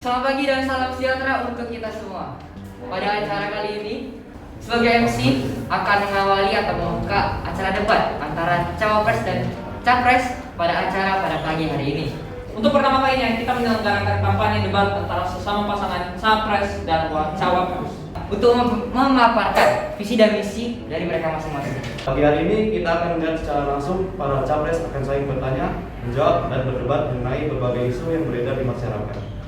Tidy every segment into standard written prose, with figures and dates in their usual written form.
Selamat pagi dan salam sejahtera untuk kita semua. Pada acara kali ini, sebagai MC akan mengawali atau membuka acara debat antara cawapres dan capres pada acara pada pagi hari ini. Untuk pertama kalinya kita menyelenggarakan kampanye debat antara sesama pasangan capres dan cawapres Untuk memaparkan visi dan misi dari mereka masing-masing. Pagi hari ini kita akan melihat secara langsung para capres akan saling bertanya, menjawab, dan berdebat mengenai berbagai isu yang beredar di masyarakat.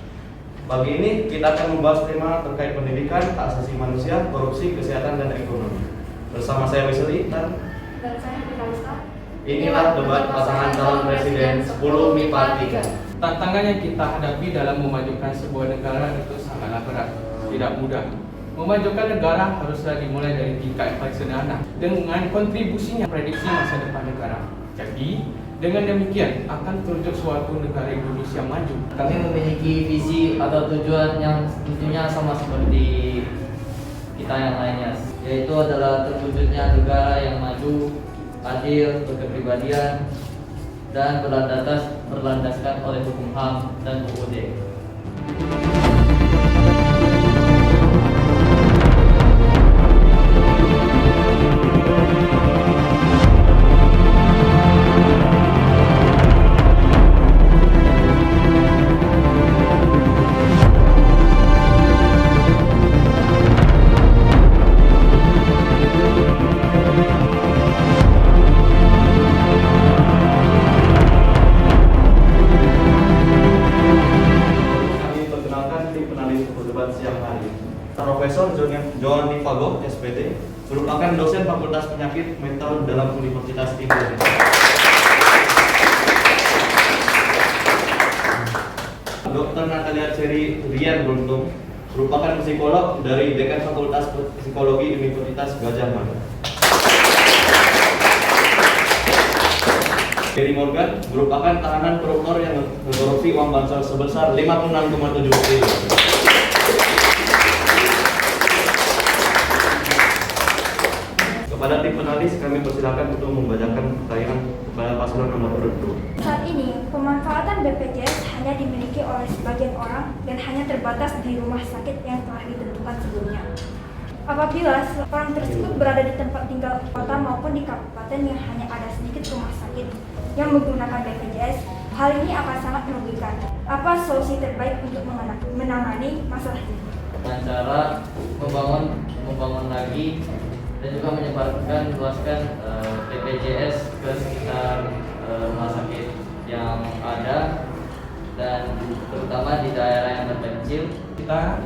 Pagi ini kita akan membahas tema terkait pendidikan, hak asasi manusia, korupsi, kesehatan, dan ekonomi. Bersama saya Wesley dan saya Fikalista. Inilah debat pasangan calon presiden 10 MIPA 3. Tantangan yang kita hadapi dalam memajukan sebuah negara itu sangatlah berat, tidak mudah. Memajukan negara haruslah dimulai dari tingkat yang paling sederhana dengan kontribusinya prediksi masa depan negara. Jadi, dengan demikian akan terwujud suatu negara Indonesia maju. Kami memiliki visi atau tujuan yang tentunya sama seperti kita yang lainnya, yaitu adalah terwujudnya negara yang maju, adil, berkepribadian, dan berlandaskan oleh hukum HAM dan UUD. Profesor Johan Fago, SPD, merupakan dosen Fakultas Penyakit Mental dalam Universitas Indonesia. Dr. Natalia Cherry Rian Beruntung, merupakan psikolog dari Dekan Fakultas Psikologi Universitas Gadjah Mada. Gary Morgan merupakan tahanan koruptor yang mengkorupsi uang bansos sebesar 56,7 triliun. Kepada tim penulis, kami persilakan untuk membacakan pertanyaan kepada paslon nomor 2. Saat ini, pemanfaatan BPJS hanya dimiliki oleh sebagian orang dan hanya terbatas di rumah sakit yang telah ditentukan sebelumnya. Apabila orang tersebut berada di tempat tinggal kota maupun di kabupaten yang hanya ada sedikit rumah sakit yang menggunakan BPJS, hal ini akan sangat merugikan. Apa solusi terbaik untuk menangani masalah ini? Dengan cara membangun lagi dan juga menyebarkan luaskan BPJS ke sekitar rumah sakit yang ada dan terutama di daerah yang terpencil. Kita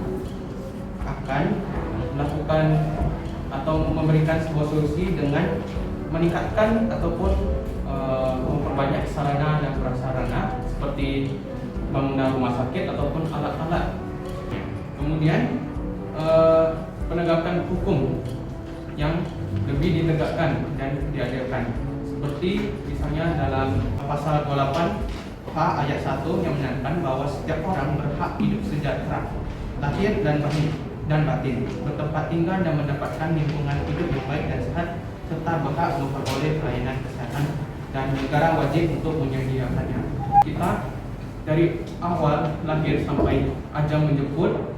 akan melakukan atau memberikan sebuah solusi dengan meningkatkan ataupun memperbanyak sarana dan prasarana seperti bangunan rumah sakit ataupun alat-alat. Kemudian penegakan hukum yang lebih ditegakkan dan dihadirkan, seperti misalnya dalam pasal 28 H ayat 1 yang menyatakan bahwa setiap orang berhak hidup sejahtera lahir dan batin, bertempat tinggal dan mendapatkan lingkungan hidup yang baik dan sehat, serta berhak memperoleh pelayanan kesehatan dan negara wajib untuk menyediakannya. Kita dari awal lahir sampai ajal menjemput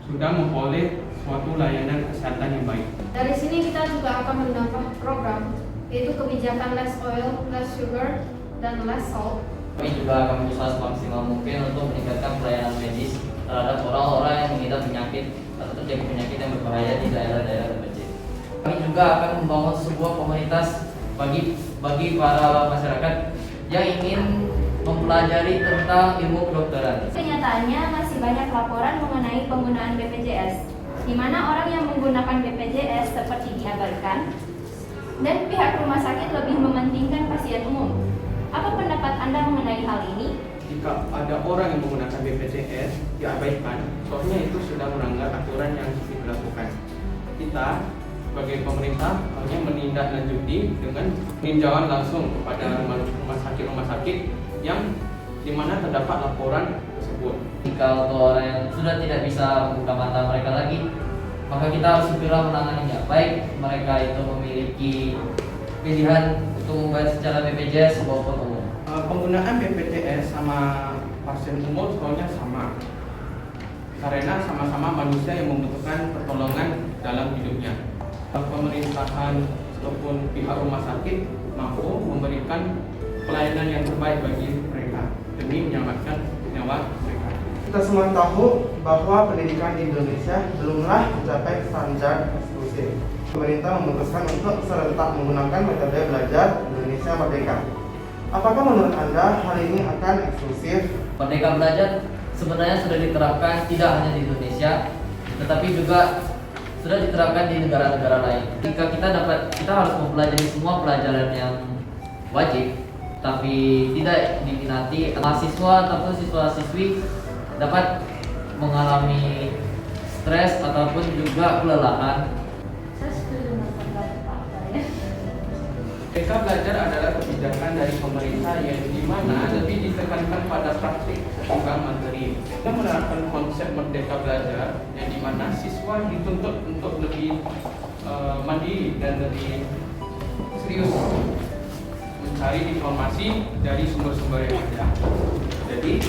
sudah memperoleh suatu layanan kesehatan yang baik. Dari sini kita juga akan menambah program, yaitu kebijakan less oil, less sugar, dan less salt. Kami juga akan berusaha semaksimal mungkin untuk meningkatkan pelayanan medis terhadap orang-orang yang mengidap penyakit atau terjadi penyakit yang berbahaya di daerah-daerah terpencil. Kami juga akan membangun sebuah komunitas bagi para masyarakat yang ingin mempelajari tentang ilmu kedokteran. Kenyataannya masih banyak laporan mengenai penggunaan BPJS, di mana orang yang menggunakan BPJS seperti diabaikan dan pihak rumah sakit lebih mementingkan pasien umum. Apa pendapat Anda mengenai hal ini? Jika ada orang yang menggunakan BPJS diabaikan, soalnya itu sudah melanggar aturan yang dilakukan. Kita sebagai pemerintah hanya menindaklanjuti dengan peninjauan langsung kepada rumah sakit yang dimana terdapat laporan tersebut. Jika untuk orang yang sudah tidak bisa membuka mata mereka lagi, maka kita harus segera menanganinya. Baik mereka itu memiliki pilihan untuk membayar secara BPJS maupun umum. Penggunaan BPJS sama pasien umum soalnya sama. karena sama-sama manusia yang membutuhkan pertolongan dalam hidupnya. Pemerintahan ataupun pihak rumah sakit mampu memberikan pelayanan yang terbaik bagi mereka demi menyelamatkan nyawa mereka. Kita semua tahu bahwa pendidikan di Indonesia belumlah mencapai standar eksklusif. Pemerintah memutuskan untuk serentak menggunakan metode belajar Indonesia Merdeka. Apakah menurut Anda hal ini akan eksklusif? Merdeka belajar sebenarnya sudah diterapkan tidak hanya di Indonesia, tetapi juga sudah diterapkan di negara-negara lain. Jika kita harus mempelajari semua pelajaran yang wajib, tapi tidak diminati, mahasiswa ataupun siswa-siswi dapat mengalami stres ataupun juga kelelahan. Saya setuju dengan pendapat Pak Arya. Merdeka belajar adalah kebijakan dari pemerintah yang dimana lebih ditekankan pada praktik ketimbang materi. Kita menerapkan konsep merdeka belajar yang dimana siswa dituntut untuk lebih mandiri dan lebih serius mencari informasi dari sumber-sumber yang ada. Jadi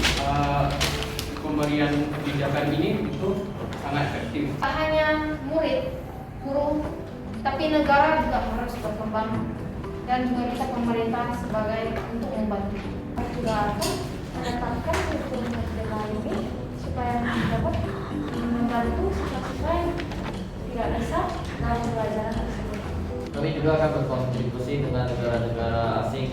pemberian kebijakan ini itu sangat efektif. Tak hanya murid, guru, tapi negara juga harus berkembang dan juga kita pemerintah sebagai untuk membantu. Juga akan menetapkan kurikulum merdeka ini supaya dapat membantu siswa-siswa yang tidak bisa dalam pelajaran tersebut. Kami juga akan berkontribusi dengan negara-negara asing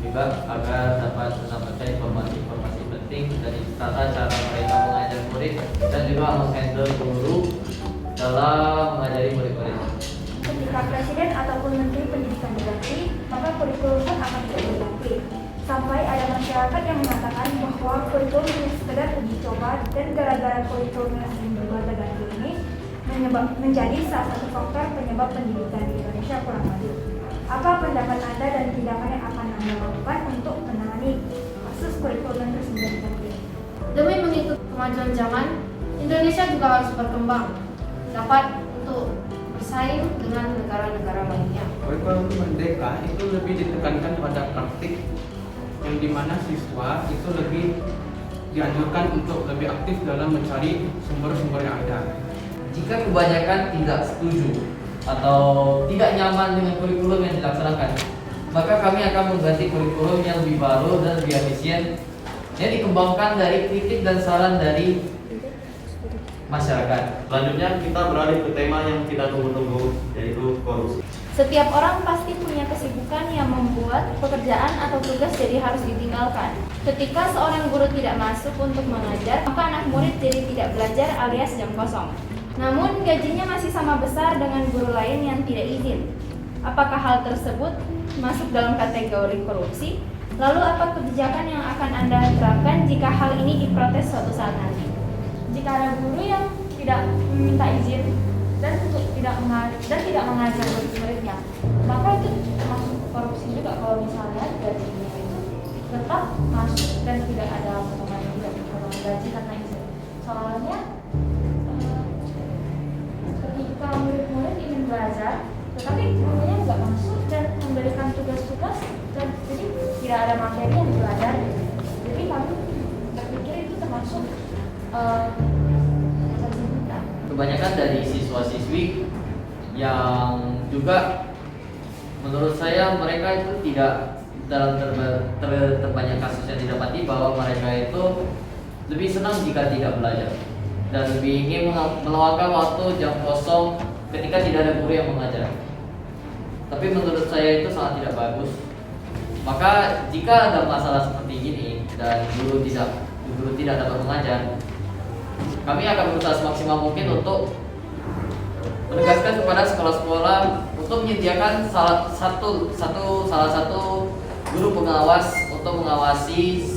juga agar dapat mendapatkan informasi-informasi penting dari tata cara mereka mengajar murid dan juga menghandle guru dalam mengajari murid-murid. Ketika presiden ataupun menteri pendidikan diganti, maka kurikulum pun akan diganti. Sampai ada masyarakat yang mengatakan bahwa kurikulum hanya sekedar uji coba dan gara-gara kurikulum yang sering bergonta-ganti ini menjadi salah satu faktor penyebab pendidikan di Indonesia kurang maju. Apa pendapat Anda dan tindakan yang akan Anda lakukan untuk menangani kasus kurikulum yang terus berganti? Demi mengikuti kemajuan zaman, Indonesia juga harus berkembang, dapat untuk bersaing dengan negara-negara lainnya. Kurikulum merdeka itu lebih ditekankan pada praktik yang dimana siswa itu lebih dianjurkan untuk lebih aktif dalam mencari sumber-sumber yang ada. Jika kebanyakan tidak setuju atau tidak nyaman dengan kurikulum yang dilaksanakan, maka kami akan mengganti kurikulum yang lebih baru dan lebih efisien yang dikembangkan dari kritik dan saran dari masyarakat. Selanjutnya kita beralih ke tema yang kita tunggu-tunggu, yaitu korupsi. Setiap orang pasti punya kesibukan yang membuat pekerjaan atau tugas jadi harus ditinggalkan. Ketika seorang guru tidak masuk untuk mengajar, maka anak murid jadi tidak belajar alias jam kosong. Namun gajinya masih sama besar dengan guru lain yang tidak izin. Apakah hal tersebut masuk dalam kategori korupsi? Lalu apa kebijakan yang akan Anda terapkan jika hal ini diprotes suatu saat nanti? Jika ada guru yang tidak meminta izin dan tidak mengajar murid-muridnya, maka itu termasuk korupsi juga kalau misalnya gajinya itu tetap masuk dan tidak ada potongan gaji karena izin. Soalnya ketika murid-murid ingin belajar, tetapi gurunya nggak masuk dan memberikan tugas-tugas dan jadi tidak ada materi yang dipelajari. Jadi kami berpikir itu termasuk Kebanyakan dari siswa-siswi yang juga menurut saya mereka itu tidak dalam terbanyak kasus yang didapati bahwa mereka itu lebih senang jika tidak belajar dan lebih ingin meluangkan waktu jam kosong ketika tidak ada guru yang mengajar. Tapi menurut saya itu sangat tidak bagus. Maka jika ada masalah seperti ini dan guru tidak dapat mengajar, kami akan berusaha semaksimal mungkin untuk menegaskan kepada sekolah-sekolah untuk menyediakan salah satu guru pengawas untuk mengawasi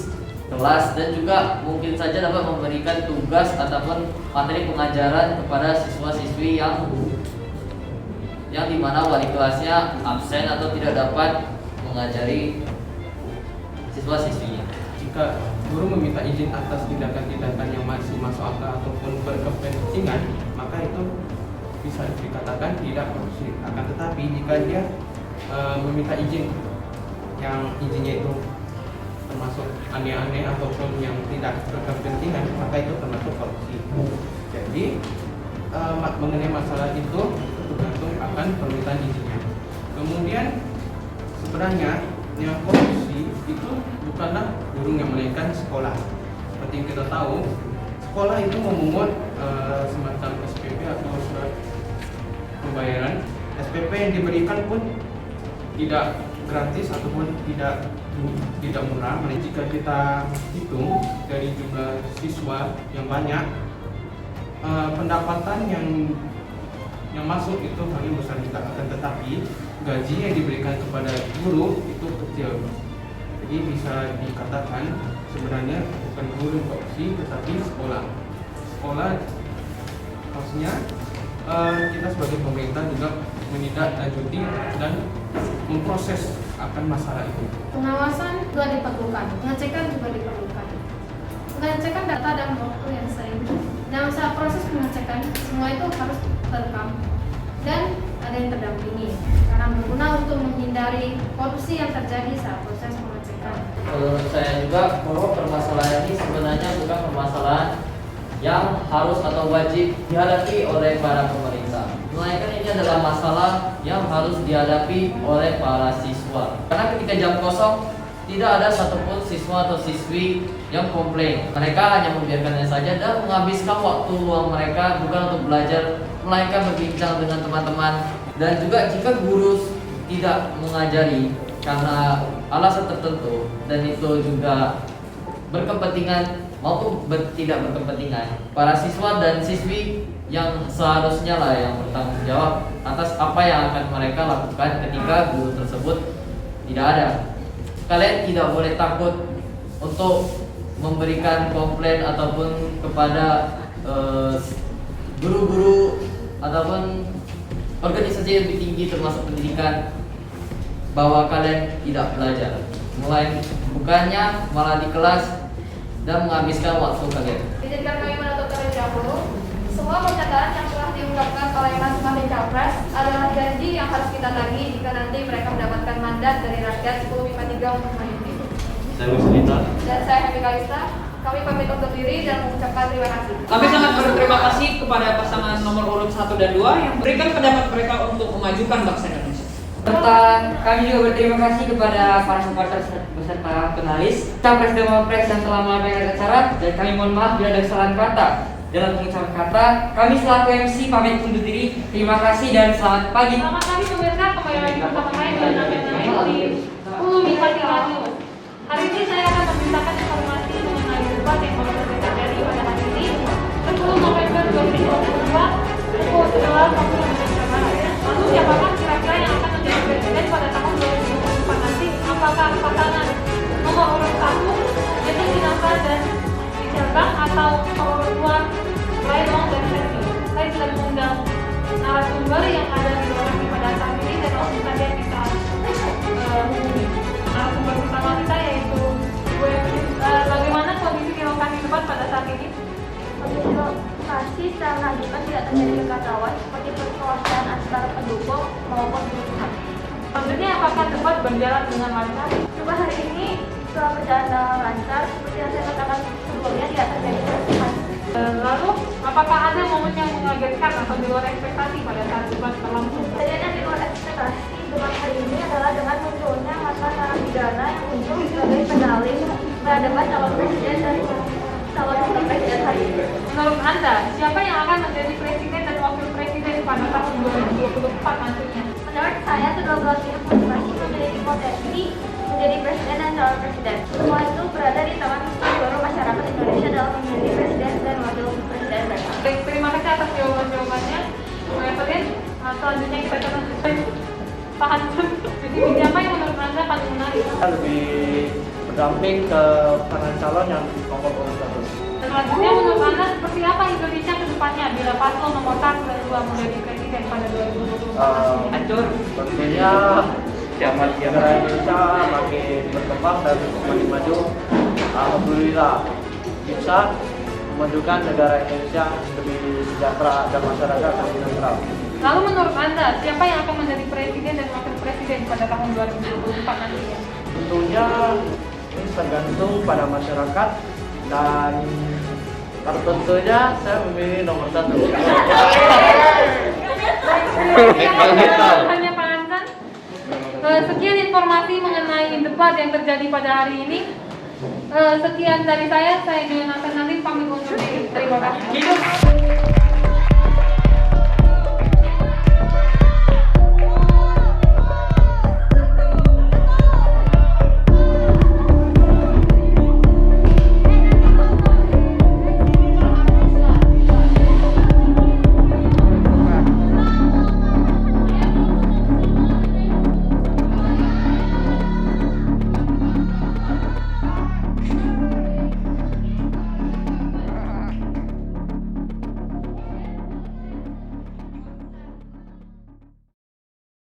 kelas dan juga mungkin saja dapat memberikan tugas ataupun materi pengajaran kepada siswa-siswi yang dimana wali kelasnya absen atau tidak dapat mengajari siswa-siswinya. Jika guru meminta izin atas tindakan-tindakan yang masih masuk akal ataupun berkepentingan, maka itu bisa dikatakan tidak korupsi. Akan tetapi jika dia meminta izin yang izinnya itu termasuk aneh-aneh ataupun yang tidak berkepentingan, maka itu termasuk korupsi. Jadi mengenai masalah itu tergantung akan permintaan izinnya. Kemudian sebenarnya yang korupsi itu bukanlah guru yang melainkan sekolah. Seperti yang kita tahu, sekolah itu memungut semacam SPP atau surat pembayaran. SPP yang diberikan pun tidak gratis ataupun tidak murah. Jika kita hitung dari jumlah siswa yang banyak, pendapatan yang masuk itu hanya besar juga, akan tetapi gaji yang diberikan kepada guru itu kecil. Jadi bisa dikatakan sebenarnya bukan guru yang korupsi, tetapi sekolah. Maksudnya kita sebagai pemerintah juga menindaklanjuti dan memproses akan masalah itu. Pengawasan juga diperlukan, pengecekan juga diperlukan. Pengecekan data dalam waktu yang sering. Dalam saat proses pengecekan, semua itu harus terekam dan ada yang terdampingi karena berguna untuk menghindari korupsi yang terjadi saat proses pengecekan. Menurut saya juga bahwa permasalahan ini sebenarnya bukan permasalahan yang harus atau wajib dihadapi oleh para pemerintah, melainkan ini adalah masalah yang harus dihadapi oleh para siswa. Karena ketika jam kosong tidak ada satupun siswa atau siswi yang komplain. Mereka hanya membiarkannya saja dan menghabiskan waktu luang mereka bukan untuk belajar, melainkan berbincang dengan teman-teman. Dan juga jika guru tidak mengajari karena alasan tertentu dan itu juga berkepentingan maupun tidak berkepentingan, para siswa dan siswi yang seharusnya lah yang bertanggung jawab atas apa yang akan mereka lakukan ketika guru tersebut tidak ada. Kalian tidak boleh takut untuk memberikan komplain ataupun kepada guru-guru ataupun organisasi yang lebih tinggi termasuk pendidikan bahwa kalian tidak belajar, bukannya malah di kelas dan menghabiskan waktu kalian. Izinkan kami menutup terlebih dahulu. Semua pernyataan yang telah diungkapkan oleh masing-masing capres adalah janji yang harus kita tagih jika nanti mereka mendapatkan mandat dari rakyat 1053 untuk memimpin. Saya Wisnita. Dan saya Hemi Kalista. Kami pamit untuk diri dan mengucapkan terima kasih. Kami sangat berterima kasih kepada pasangan nomor urut 1 dan 2 yang berikan pendapat mereka untuk memajukan bangsa Indonesia. Serta kami juga berterima kasih kepada para supporter beserta penalis, capres dan wapres yang telah melakukan acara, dan kami mohon maaf bila ada kesalahan kata dalam pengucapan kata. Kami selaku MC pamit undur diri. Terima kasih dan selamat pagi. Selamat pagi pemirsa, kembali lagi bersama saya dan Namen di Hulu Mimati Radio. Hari ini saya akan memberitakan informasi mengenai debat yang baru saja terjadi pada hari ini, 10 November 2022, pukul 11 waktu Indonesia Barat. Lalu siapakah kira-kira yang akan menjadi presiden pada tahun 2024 nanti? Apakah pasangan nomor urut 1 Jesse Pinangka dan Michelle Bang atau nomor urut 2 Ray Long dan Sergio? Saya sudah mengundang narasumber yang ada di lokasi pada saat ini dan langsung saja kita hubungi narasumber pertama kita, yaitu bagaimana kondisi di lokasi debat pada saat ini? Kondisi lokasi secara lanjutan tidak terjadi kekacauan seperti perkelahian antara pendukung maupun pihak. Sebenarnya apakah debat berjalan dengan lancar? Coba hari ini setelah berjalan dengan lancar, seperti yang saya katakan sebelumnya tidak terjadi kerusuhan. Lalu, apakah ada momen yang mengagetkan atau di luar ekspektasi pada saat debat berlangsung? Kejadian yang di luar ekspektasi debat hari ini adalah dengan munculnya mantan narapidana yang muncul sebagai pendalih pada debat calon presiden dan calon wakil presiden hari ini. Menurut Anda, siapa yang akan menjadi presiden dan wakil presiden pada tahun 2024 nantinya? Menurut saya, kedua belah pihak masing-masing memiliki potensi menjadi presiden dan calon presiden. Semua itu berada di tangan seluruh masyarakat Indonesia dalam memilih presiden dan wakil presiden mereka. Baik, terima kasih atas jawaban-jawabannya. Evelyn, selanjutnya kita akan Pak Hansun. Jadi siapa yang menurut Anda paling menarik? Lebih berdamping ke para calon yang nomor urut 1. Selanjutnya menurut Anda seperti apa Indonesia ke depannya bila paslon nomor 1 dan 2 menjadi presiden pada 2024? Hancur. Tentunya negara Indonesia makin berkembang dan makin maju. Alhamdulillah bisa memajukan negara Indonesia lebih sejahtera dan masyarakat lebih netral. Lalu menurut Anda, siapa yang akan menjadi presiden dan wakil presiden pada tahun 2024 nantinya? Tentunya ini tergantung pada masyarakat dan Tentunya saya memilih nomor 1. Hanya Pak Hansan. Sekian informasi mengenai debat yang terjadi pada hari ini. Sekian dari saya Joy Nathan Nalim pamit undur diri. Terima kasih.